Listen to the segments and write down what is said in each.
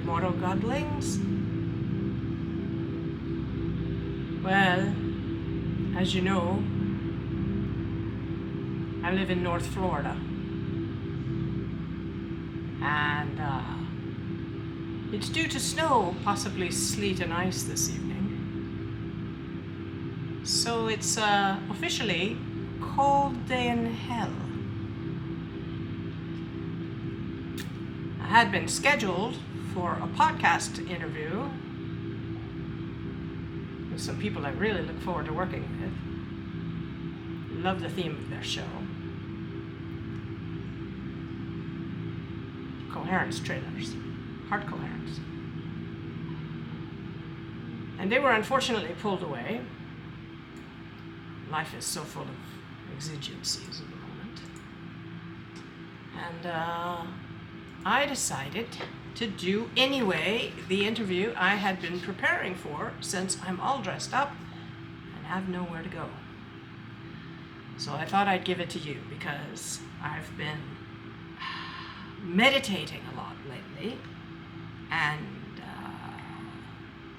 mortal godlings? Well, as you know, I live in North Florida. And it's due to snow, possibly sleet and ice this evening. So it's officially cold day in hell. I had been scheduled for a podcast interview with some people I really look forward to working with. Love the theme of their show. Coherence trainers, heart coherence. And they were unfortunately pulled away. Life is so full of exigencies at the moment. And I decided to do anyway the interview I had been preparing for, since I'm all dressed up and have nowhere to go. So I thought I'd give it to you because I've been meditating a lot lately and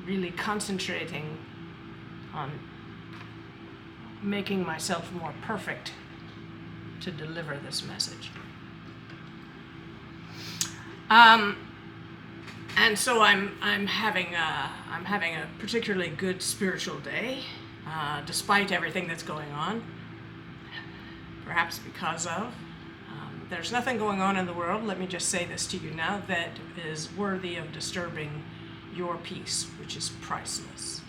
really concentrating on making myself more perfect to deliver this message. And so I'm having a particularly good spiritual day, despite everything that's going on. Perhaps because of. There's nothing going on in the world, let me just say this to you now, that is worthy of disturbing your peace, which is priceless.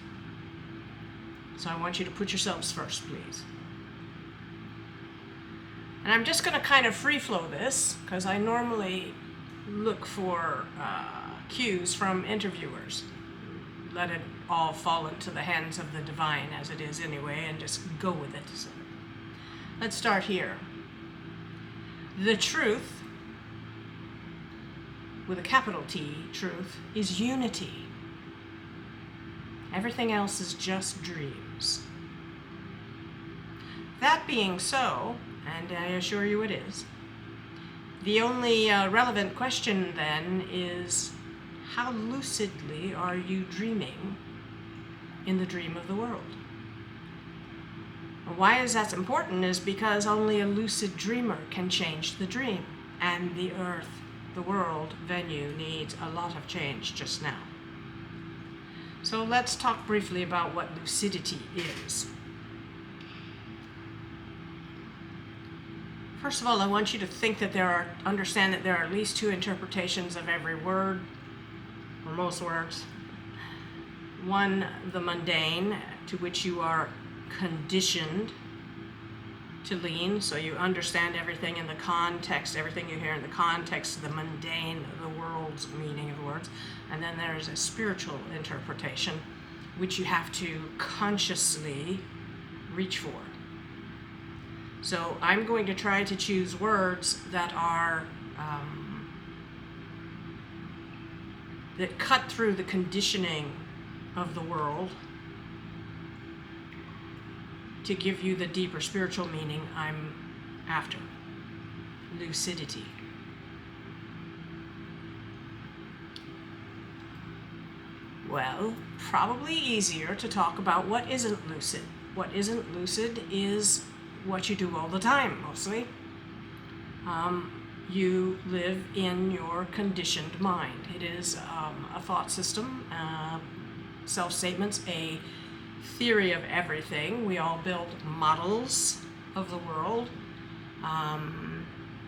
So I want you to put yourselves first, please. And I'm just going to kind of free flow this, because I normally look for cues from interviewers. Let it all fall into the hands of the divine, as it is anyway, and just go with it. So let's start here. The truth, with a capital T, truth, is unity. Everything else is just dreams. That being so, and I assure you it is, the only relevant question then is, how lucidly are you dreaming in the dream of the world? Why is that important is because only a lucid dreamer can change the dream, and the earth, the world, venue needs a lot of change just now. So let's talk briefly about what lucidity is. First of all, I want you to think that understand that there are at least two interpretations of every word, or most words. One, the mundane, to which you are conditioned to lean, so you understand everything in the context, everything you hear in the context of the mundane, the world's meaning of the words. And then there's a spiritual interpretation, which you have to consciously reach for. So I'm going to try to choose words that are that cut through the conditioning of the world to give you the deeper spiritual meaning I'm after. Lucidity. Well, probably easier to talk about what isn't lucid. What isn't lucid is what you do all the time, mostly. You live in your conditioned mind. It is a thought system, self-statements, a theory of everything. We all build models of the world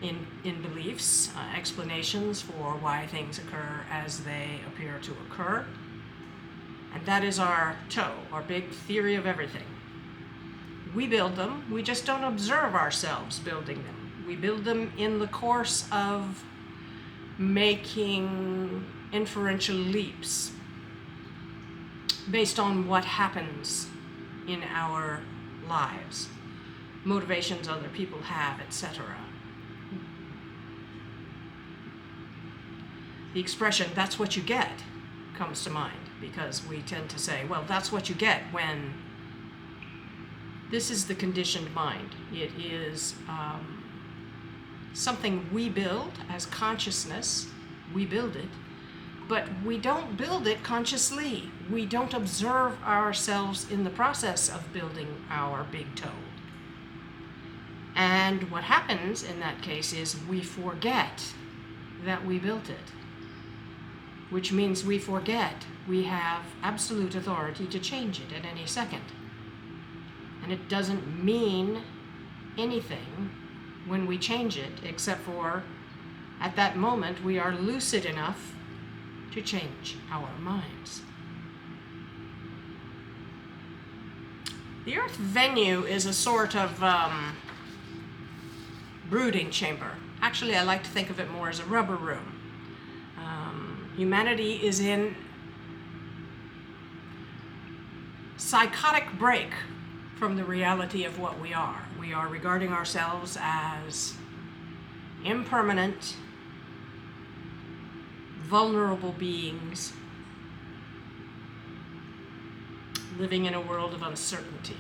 in beliefs, explanations for why things occur as they appear to occur. And that is our big theory of everything. We build them, we just don't observe ourselves building them. We build them in the course of making inferential leaps based on what happens in our lives, motivations other people have, etc. The expression, "that's what you get," comes to mind, because we tend to say, well, that's what you get when this is the conditioned mind. It is something we build as consciousness. We build it but we don't build it consciously. We don't observe ourselves in the process of building our big toe. And what happens in that case is we forget that we built it, which means we forget we have absolute authority to change it at any second. And it doesn't mean anything when we change it, except for at that moment we are lucid enough to change our minds. The Earth venue is a sort of brooding chamber. Actually, I like to think of it more as a rubber room. Humanity is in psychotic break from the reality of what we are. We are regarding ourselves as impermanent, vulnerable beings living in a world of uncertainty.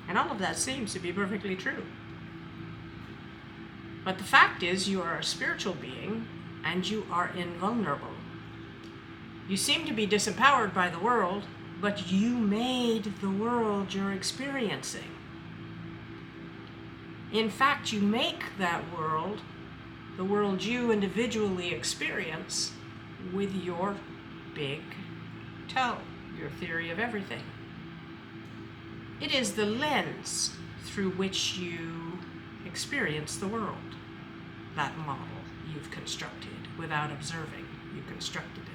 And all of that seems to be perfectly true. But the fact is, you are a spiritual being and you are invulnerable. You seem to be disempowered by the world, but you made the world you're experiencing. In fact, you make that world, the world you individually experience, with your big toe, your theory of everything. It is the lens through which you experience the world, that model you've constructed without observing. You constructed it.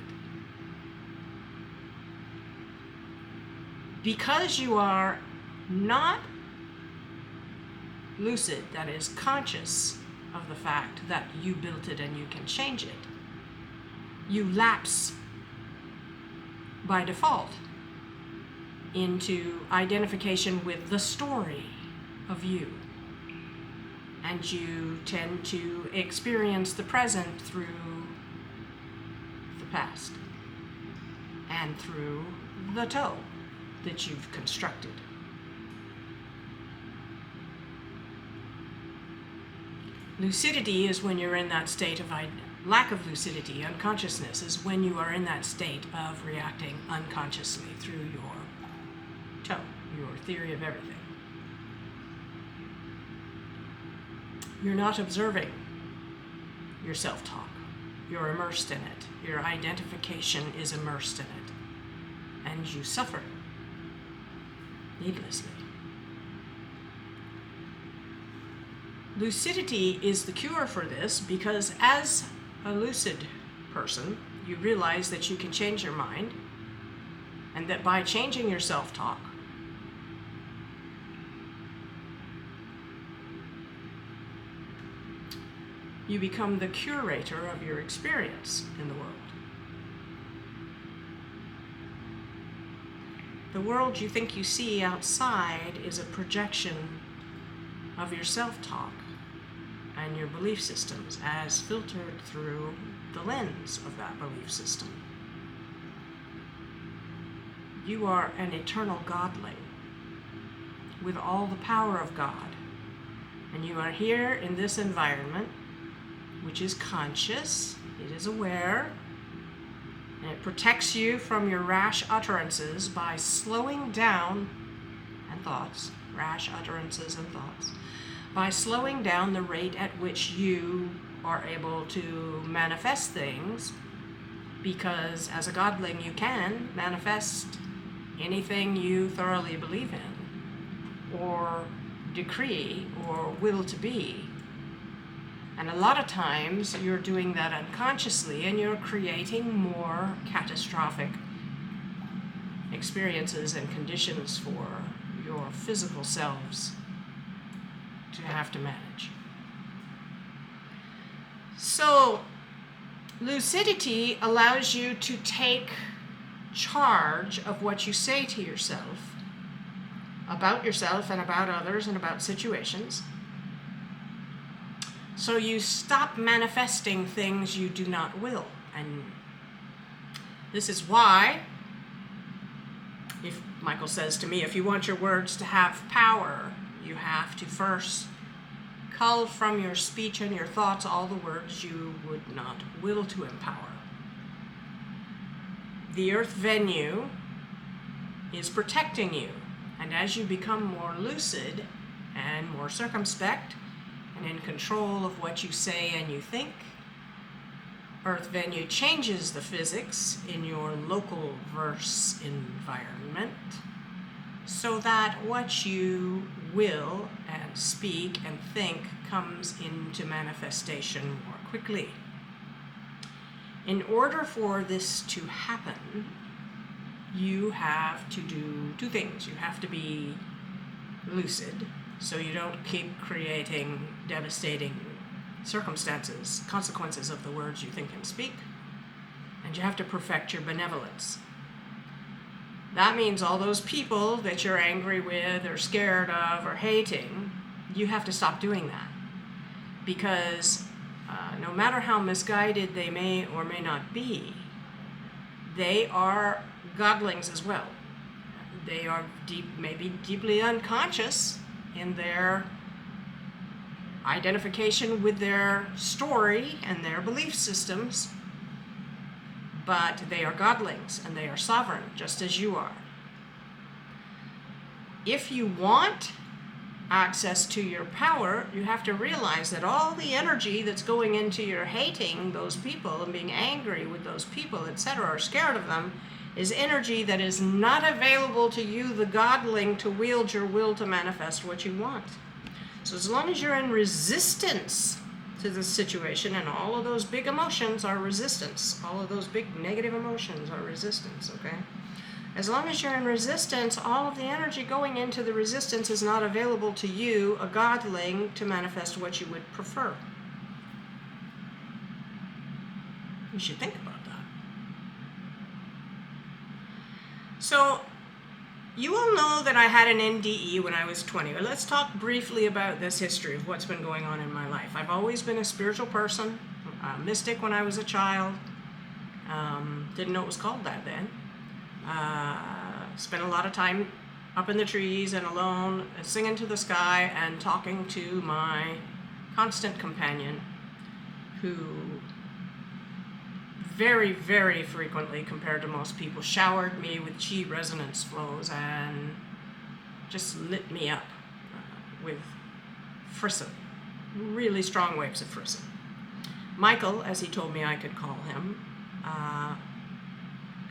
Because you are not lucid, that is, conscious of the fact that you built it and you can change it, you lapse by default into identification with the story of you. And you tend to experience the present through the past and through the toe that you've constructed. Lucidity is when you're in that state of lack of lucidity. Unconsciousness is when you are in that state of reacting unconsciously through your toe, your theory of everything. You're not observing your self-talk. You're immersed in it. Your identification is immersed in it. And you suffer needlessly. Lucidity is the cure for this, because as a lucid person, you realize that you can change your mind, and that by changing your self-talk, you become the curator of your experience in the world. The world you think you see outside is a projection of your self-talk and your belief systems as filtered through the lens of that belief system. You are an eternal godling with all the power of God, and you are here in this environment which is conscious, it is aware, and it protects you from your rash utterances by slowing down rash utterances and thoughts, by slowing down the rate at which you are able to manifest things, because as a godling you can manifest anything you thoroughly believe in, or decree, or will to be. And a lot of times you're doing that unconsciously, and you're creating more catastrophic experiences and conditions for your physical selves to have to manage. So, lucidity allows you to take charge of what you say to yourself and about others and about situations. So you stop manifesting things you do not will. And this is why, if Michael says to me, if you want your words to have power, you have to first cull from your speech and your thoughts all the words you would not will to empower. the earth venue is protecting you. And as you become more lucid and more circumspect and in control of what you say and you think, earth venue changes the physics in your local verse environment so that what you will and speak and think comes into manifestation more quickly. In order for this to happen, you have to do two things. You have to be lucid, so you don't keep creating devastating consequences of the words you think and speak, and you have to perfect your benevolence. That means all those people that you're angry with or scared of or hating, you have to stop doing that, because no matter how misguided they may or may not be, they are godlings as well. They are maybe deeply unconscious in their identification with their story and their belief systems, but they are godlings and they are sovereign, just as you are. If you want access to your power, you have to realize that all the energy that's going into your hating those people and being angry with those people, etc., or scared of them, is energy that is not available to you, the godling, to wield your will to manifest what you want. So as long as you're in resistance to the situation, and all of those big emotions are resistance, all of those big negative emotions are resistance, okay? As long as you're in resistance, all of the energy going into the resistance is not available to you, a godling, to manifest what you would prefer. You should think about that. So, you all know that I had an NDE when I was 20. Let's talk briefly about this history of what's been going on in my life. I've always been a spiritual person, a mystic when I was a child. Didn't know it was called that then. Spent a lot of time up in the trees and alone, singing to the sky and talking to my constant companion, who very, very frequently, compared to most people, showered me with chi resonance flows and just lit me up with frisson, really strong waves of frisson. Michael, as he told me I could call him,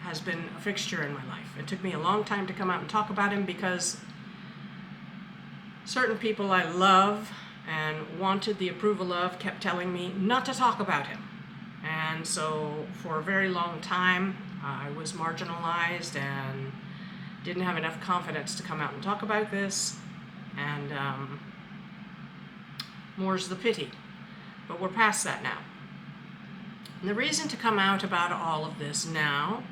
has been a fixture in my life. It took me a long time to come out and talk about him, because certain people I love and wanted the approval of kept telling me not to talk about him. And so for a very long time, I was marginalized and didn't have enough confidence to come out and talk about this. And more's the pity. But we're past that now. And the reason to come out about all of this now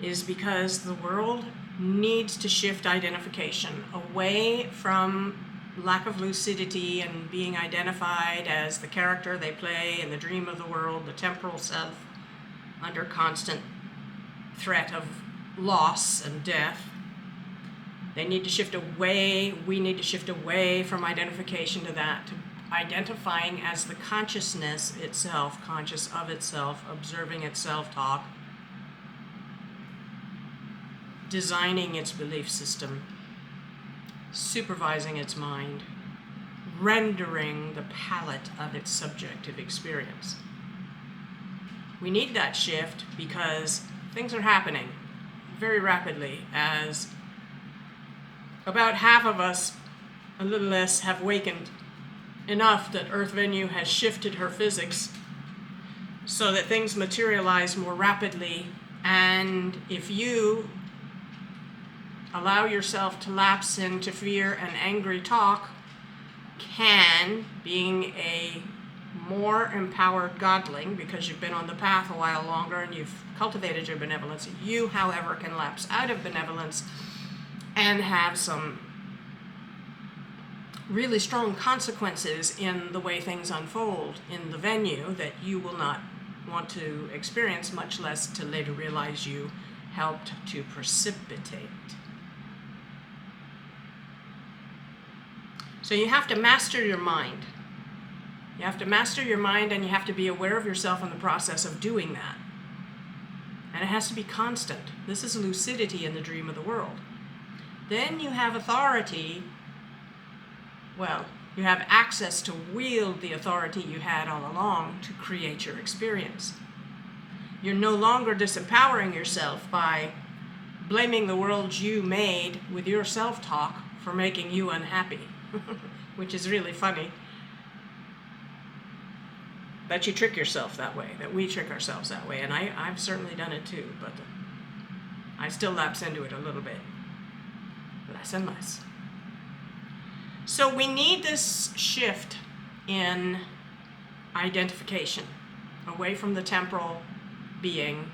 is because the world needs to shift identification away from lack of lucidity and being identified as the character they play in the dream of the world, the temporal self, under constant threat of loss and death. They need to shift away, we need to shift away from identification to that, to identifying as the consciousness itself, conscious of itself, observing its self-talk, designing its belief system, supervising its mind, rendering the palette of its subjective experience. We need that shift because things are happening very rapidly, as about half of us, a little less, have wakened enough that Earth Venue has shifted her physics so that things materialize more rapidly. And if you allow yourself to lapse into fear and angry talk, being a more empowered godling, because you've been on the path a while longer and you've cultivated your benevolence, you, however, can lapse out of benevolence and have some really strong consequences in the way things unfold in the venue that you will not want to experience, much less to later realize you helped to precipitate. So you have to master your mind. You have to master your mind, and you have to be aware of yourself in the process of doing that. And it has to be constant. This is lucidity in the dream of the world. Then you have authority. Well, you have access to wield the authority you had all along to create your experience. You're no longer disempowering yourself by blaming the world you made with your self-talk for making you unhappy, which is really funny. That you trick yourself that way, that we trick ourselves that way, and I've certainly done it too, but I still lapse into it a little bit, less and less. So we need this shift in identification, away from the temporal being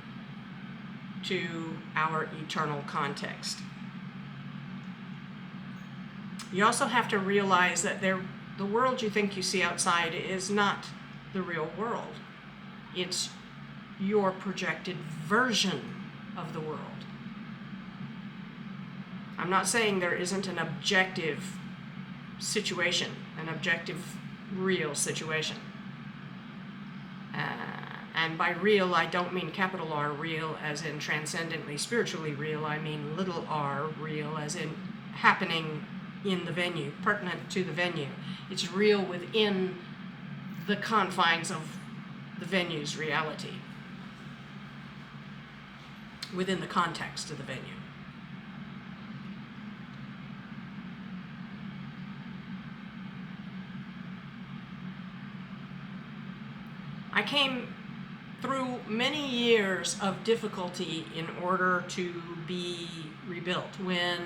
to our eternal context. You also have to realize that the world you think you see outside is not the real world. It's your projected version of the world. I'm not saying there isn't an objective situation, an objective real situation. And by real, I don't mean capital R real as in transcendently spiritually real. I mean little r real as in happening in the venue, pertinent to the venue. It's real within the confines of the venue's reality, within the context of the venue. I came through many years of difficulty in order to be rebuilt. When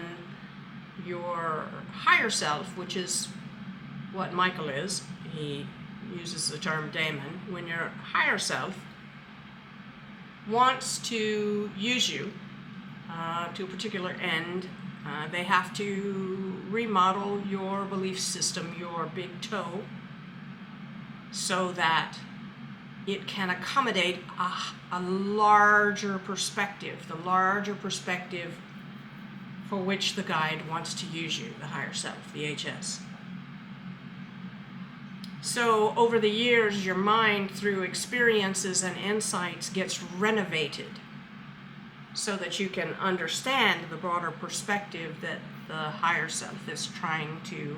your higher self, which is what Michael is, he uses the term daemon, when your higher self wants to use you to a particular end, they have to remodel your belief system, your big toe, so that it can accommodate a larger perspective, the larger perspective for which the guide wants to use you, the higher self, the HS. So over the years, your mind, through experiences and insights, gets renovated so that you can understand the broader perspective that the higher self is trying to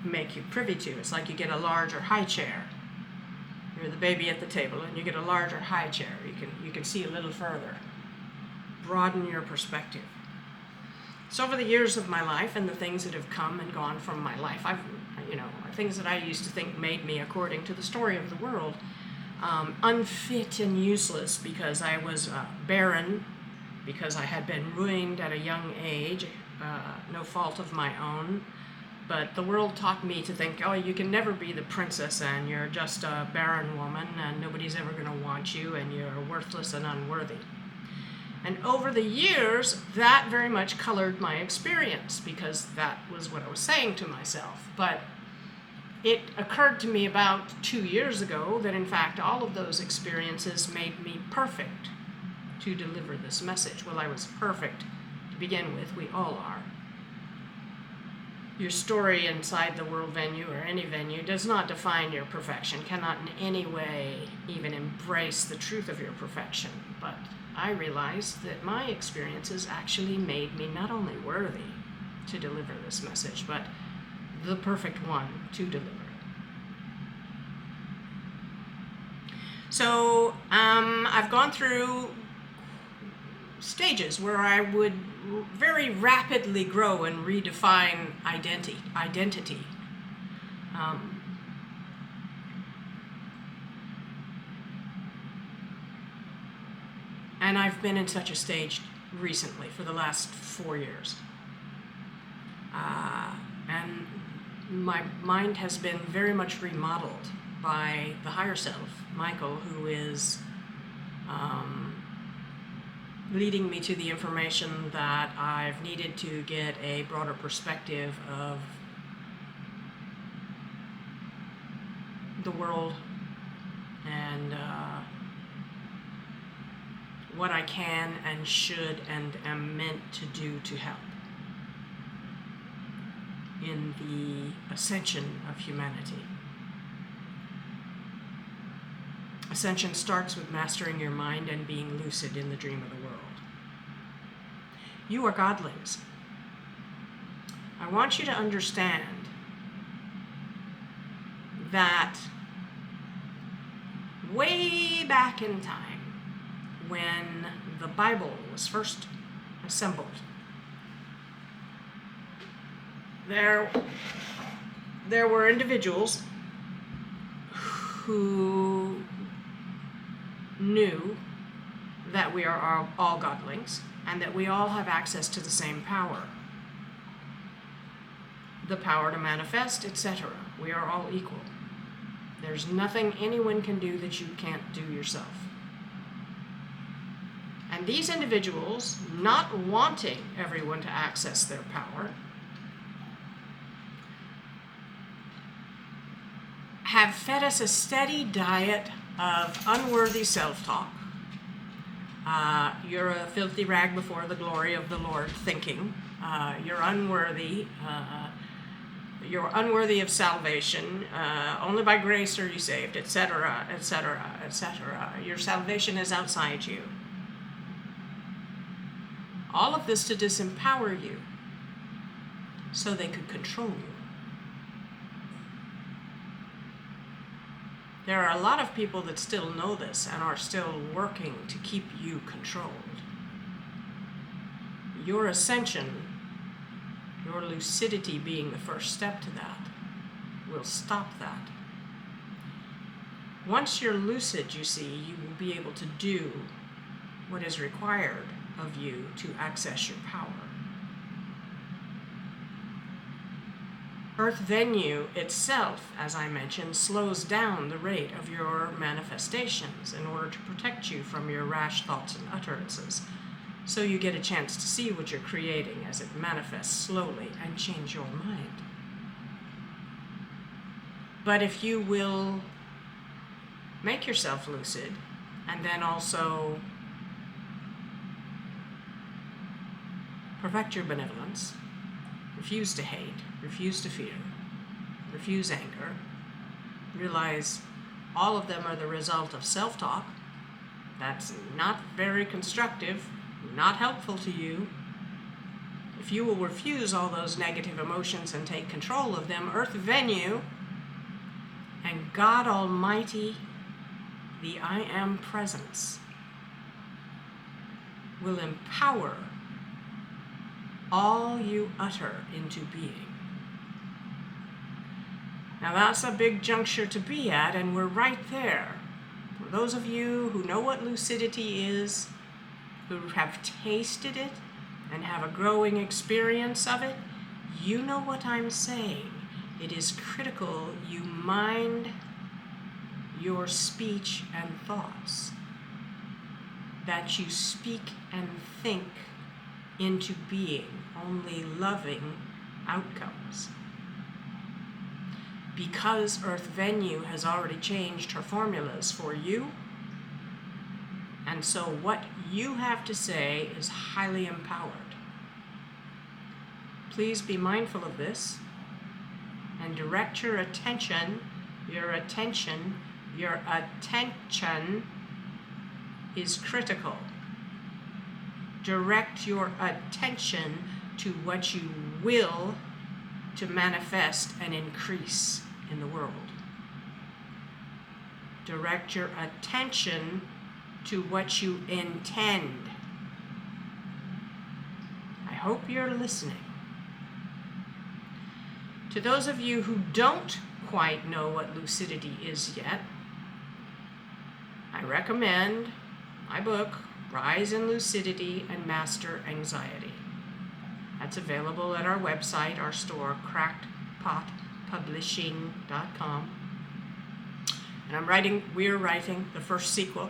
make you privy to. It's like you get a larger high chair. You're the baby at the table, and you get a larger high chair. You can see a little further. Broaden your perspective. So over the years of my life and the things that have come and gone from my life, things that I used to think made me, according to the story of the world, unfit and useless because I was barren, because I had been ruined at a young age, no fault of my own. But the world taught me to think, oh, you can never be the princess, and you're just a barren woman, and nobody's ever going to want you, and you're worthless and unworthy. And over the years, that very much colored my experience, because that was what I was saying to myself. But it occurred to me about 2 years ago that, in fact, all of those experiences made me perfect to deliver this message. Well, I was perfect to begin with. We all are. Your story inside the world venue or any venue does not define your perfection, cannot in any way even embrace the truth of your perfection. But I realized that my experiences actually made me not only worthy to deliver this message, but the perfect one to deliver it. So I've gone through stages where I would very rapidly grow and redefine identity. And I've been in such a stage recently for the last 4 years. And my mind has been very much remodeled by the higher self, Michael, who is leading me to the information that I've needed to get a broader perspective of the world and what I can and should and am meant to do to help in the ascension of humanity. Ascension starts with mastering your mind and being lucid in the dream of the world. You are godlings. I want you to understand that way back in time, when the Bible was first assembled, there were individuals who knew that we are all godlings and that we all have access to the same power. The power to manifest, etc. We are all equal. There's nothing anyone can do that you can't do yourself. And these individuals, not wanting everyone to access their power, have fed us a steady diet of unworthy self-talk. You're a filthy rag before the glory of the Lord thinking. You're unworthy. You're unworthy of salvation. Only by grace are you saved, etc., etc., etc. Your salvation is outside you. All of this to disempower you so they could control you. There are a lot of people that still know this and are still working to keep you controlled. Your ascension, your lucidity being the first step to that, will stop that. Once you're lucid, you see, you will be able to do what is required of you to access your power. Earth venue itself, as I mentioned, slows down the rate of your manifestations in order to protect you from your rash thoughts and utterances, so you get a chance to see what you're creating as it manifests slowly and change your mind. But if you will make yourself lucid and then also perfect your benevolence, refuse to hate, refuse to fear, refuse anger, realize all of them are the result of self-talk. That's not very constructive, not helpful to you. If you will refuse all those negative emotions and take control of them, Earth Venue and God Almighty, the I Am Presence, will empower all you utter into being. Now that's a big juncture to be at, and we're right there. For those of you who know what lucidity is, who have tasted it and have a growing experience of it, you know what I'm saying. It is critical you mind your speech and thoughts, that you speak and think into being only loving outcomes. Because Earth Venue has already changed her formulas for you, and so what you have to say is highly empowered. Please be mindful of this and direct your attention is critical. Direct your attention to what you will to manifest and increase in the world. Direct your attention to what you intend. I hope you're listening. To those of you who don't quite know what lucidity is yet, I recommend my book, Rise in Lucidity and Master Anxiety. That's available at our website, our store, crackedpotpublishing.com. And we're writing the first sequel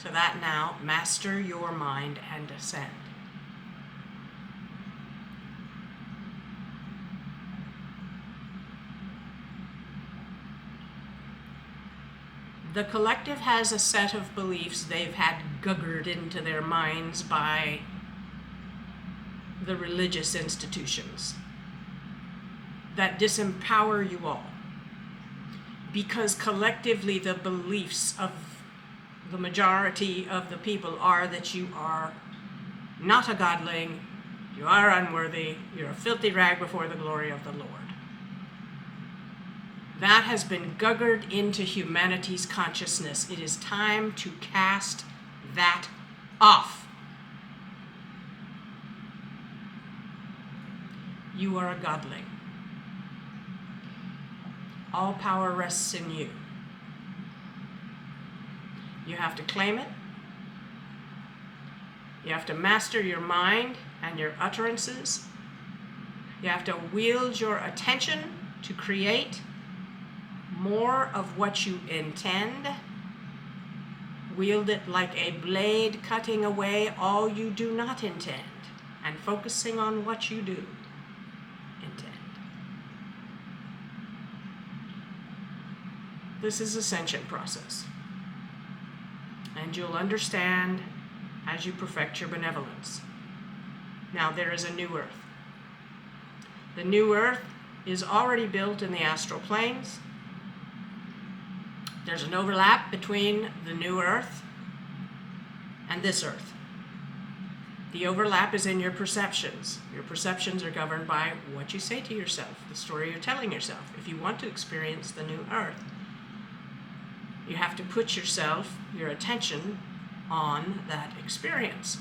to that now, Master Your Mind and Ascend. The collective has a set of beliefs they've had guggered into their minds by the religious institutions that disempower you all. Because collectively the beliefs of the majority of the people are that you are not a godling, you are unworthy, you're a filthy rag before the glory of the Lord. That has been guggered into humanity's consciousness. It is time to cast that off. You are a godling. All power rests in you. You have to claim it. You have to master your mind and your utterances. You have to wield your attention to create more of what you intend. Wield it like a blade cutting away all you do not intend and focusing on what you do intend. This is Ascension process. And you'll understand as you perfect your benevolence. Now there is a new earth. The new earth is already built in the astral planes. There's an overlap between the new earth and this earth. The overlap is in your perceptions. Your perceptions are governed by what you say to yourself, the story you're telling yourself. If you want to experience the new earth, you have to put yourself, your attention, on that experience.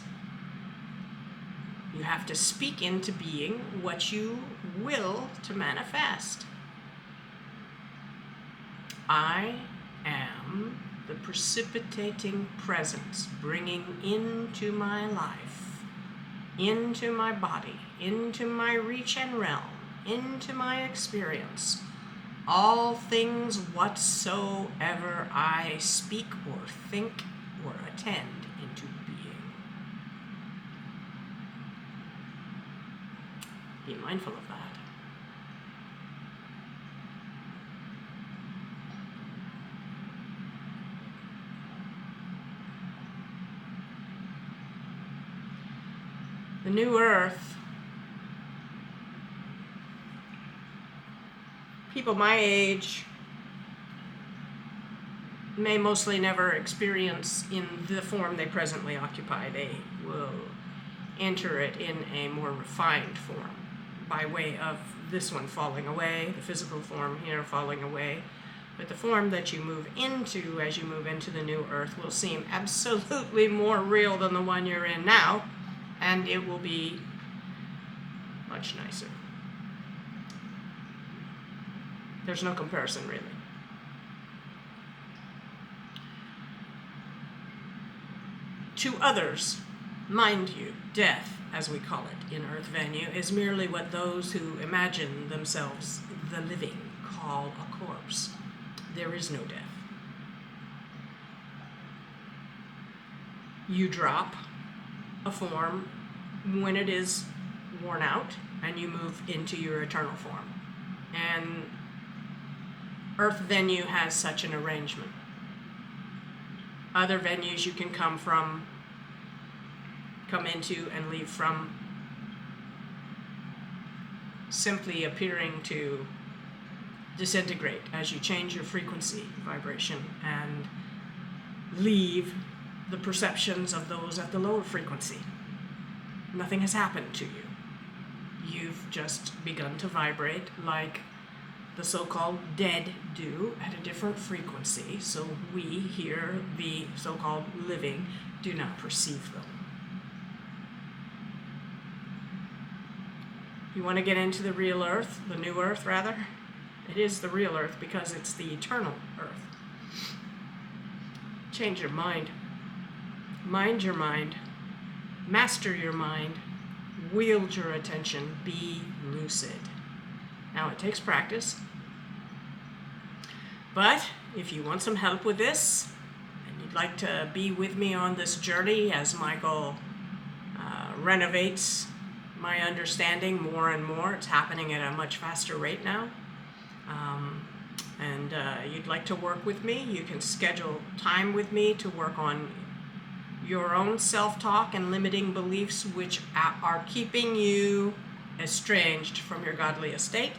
You have to speak into being what you will to manifest. I am the precipitating presence, bringing into my life, into my body, into my reach and realm, into my experience, all things whatsoever I speak or think or attend into being. Be mindful of that. The new earth, people my age may mostly never experience in the form they presently occupy. They will enter it in a more refined form by way of this one falling away, the physical form here falling away. But the form that you move into as you move into the new earth will seem absolutely more real than the one you're in now, and it will be much nicer. There's no comparison, really. To others, mind you, death, as we call it in Earth Venue, is merely what those who imagine themselves the living call a corpse. There is no death. You drop a form when it is worn out, and you move into your eternal form. And Earth Venue has such an arrangement. Other venues you can come into and leave from simply appearing to disintegrate as you change your frequency, vibration, and leave the perceptions of those at the lower frequency. Nothing has happened to you. You've just begun to vibrate like the so-called dead do at a different frequency, so we here, the so-called living, do not perceive them. You want to get into the real earth, the new earth rather? It is the real earth because it's the eternal earth. Change your mind. Mind your mind. Master your mind. Wield your attention. Be lucid. Now it takes practice. But if you want some help with this, and you'd like to be with me on this journey as Michael renovates my understanding more and more, it's happening at a much faster rate now, and you'd like to work with me, you can schedule time with me to work on your own self-talk and limiting beliefs which are keeping you estranged from your godly estate.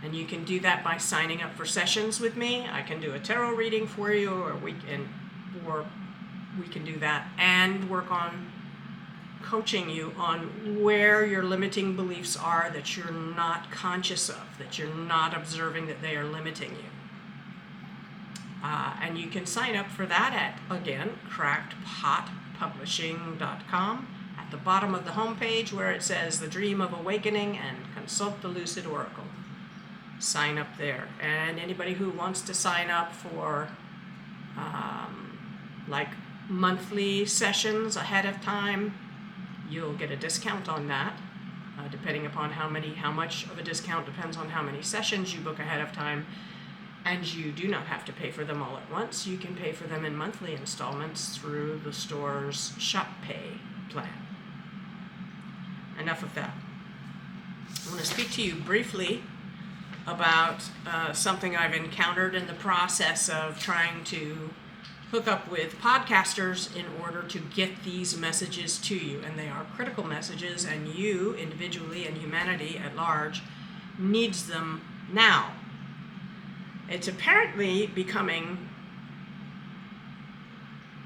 And you can do that by signing up for sessions with me. I can do a tarot reading for you, or we can or we can do that and work on coaching you on where your limiting beliefs are that you're not conscious of, that you're not observing that they are limiting you. And you can sign up for that at, again, crackedpotpublishing.com. At the bottom of the homepage where it says The Dream of Awakening and Consult the Lucid Oracle. Sign up there. And anybody who wants to sign up for like monthly sessions ahead of time, you'll get a discount on that. Depending upon how much of a discount depends on how many sessions you book ahead of time. And you do not have to pay for them all at once. You can pay for them in monthly installments through the store's Shop Pay plan. Enough of that. I want to speak to you briefly about something I've encountered in the process of trying to hook up with podcasters in order to get these messages to you. And they are critical messages, and you individually and humanity at large needs them now. It's apparently becoming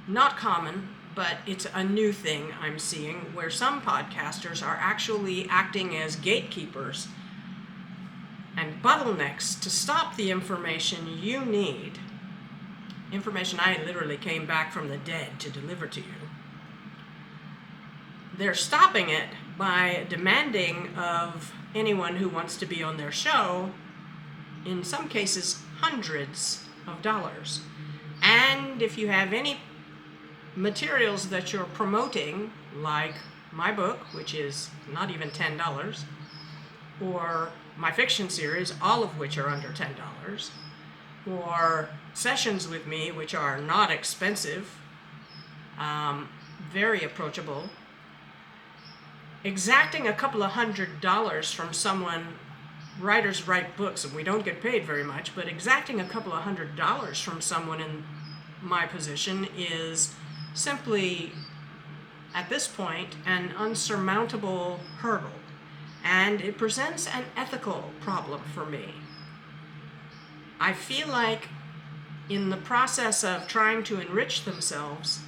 not common, but it's a new thing I'm seeing where some podcasters are actually acting as gatekeepers and bottlenecks to stop the information you need. Information I literally came back from the dead to deliver to you. They're stopping it by demanding of anyone who wants to be on their show, in some cases, hundreds of dollars. And if you have any materials that you're promoting, like my book, which is not even $10, or my fiction series, all of which are under $10, or sessions with me, which are not expensive, very approachable, exacting a couple of $100 from someone. Writers write books and we don't get paid very much, but exacting a couple of $100 from someone in my position is simply, at this point, an unsurmountable hurdle. And it presents an ethical problem for me. I feel like in the process of trying to enrich themselves,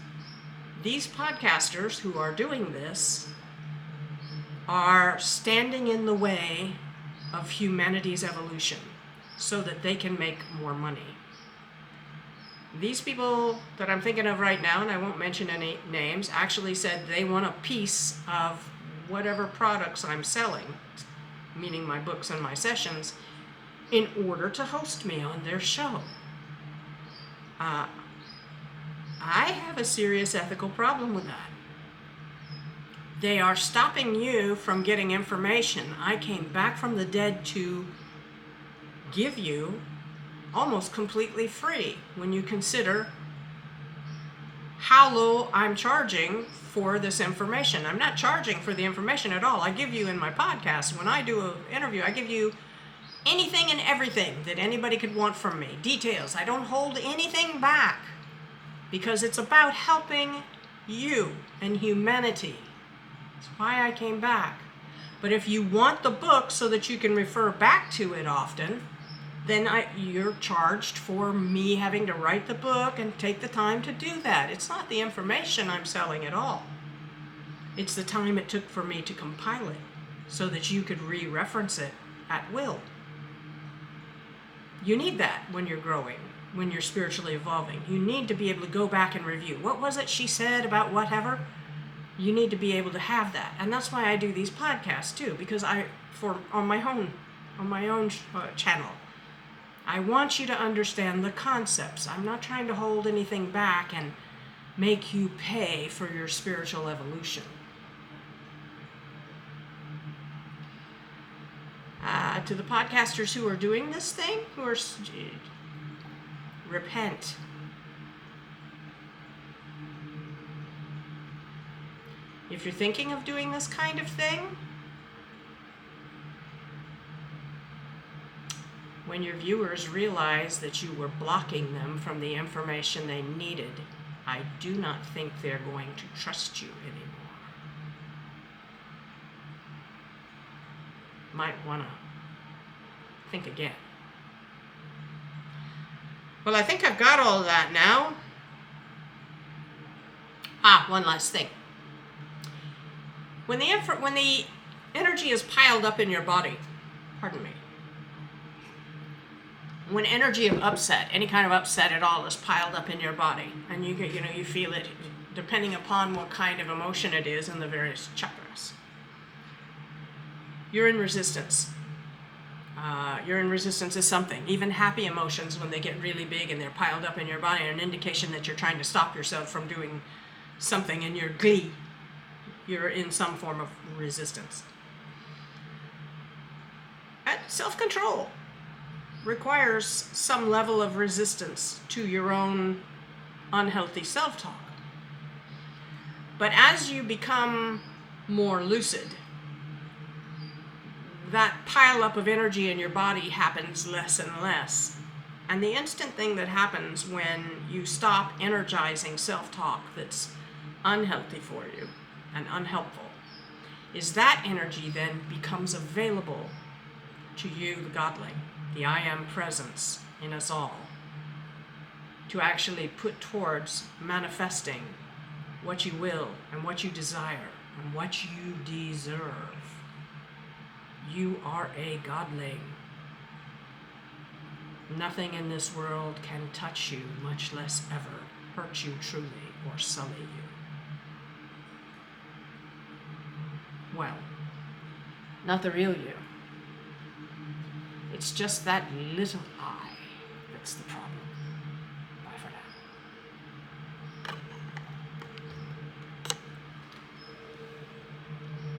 these podcasters who are doing this are standing in the way of humanity's evolution so that they can make more money. These people that I'm thinking of right now, and I won't mention any names, actually said they want a piece of whatever products I'm selling, meaning my books and my sessions, in order to host me on their show. I have a serious ethical problem with that. They are stopping you from getting information I came back from the dead to give you almost completely free when you consider how low I'm charging for this information. I'm not charging for the information at all. I give you in my podcast, when I do an interview, I give you anything and everything that anybody could want from me. Details. I don't hold anything back because it's about helping you and humanity. That's why I came back. But if you want the book so that you can refer back to it often, then you're charged for me having to write the book and take the time to do that. It's not the information I'm selling at all. It's the time it took for me to compile it so that you could re-reference it at will. You need that when you're growing, when you're spiritually evolving. You need to be able to go back and review. What was it she said about whatever? You need to be able to have that. And that's why I do these podcasts too, because on my own channel, I want you to understand the concepts. I'm not trying to hold anything back and make you pay for your spiritual evolution. To the podcasters who are doing this thing, repent. If you're thinking of doing this kind of thing, when your viewers realize that you were blocking them from the information they needed, I do not think they're going to trust you anymore. Might want to think again. Well, I think I've got all of that now. One last thing. When the energy is piled up in your body, pardon me, when energy of upset, any kind of upset at all, is piled up in your body, and you feel it, depending upon what kind of emotion it is in the various chakras, you're in resistance. You're in resistance to something. Even happy emotions, when they get really big and they're piled up in your body, are an indication that you're trying to stop yourself from doing something in your glee. You're in some form of resistance. And self-control requires some level of resistance to your own unhealthy self-talk. But as you become more lucid, that pile up of energy in your body happens less and less. And the instant thing that happens when you stop energizing self-talk that's unhealthy for you and unhelpful is that energy then becomes available to you, the Godling, the I Am presence in us all, to actually put towards manifesting what you will and what you desire and what you deserve. You are a Godling. Nothing in this world can touch you, much less ever hurt you truly or sully you. Well, not the real you. It's just that little I that's the problem.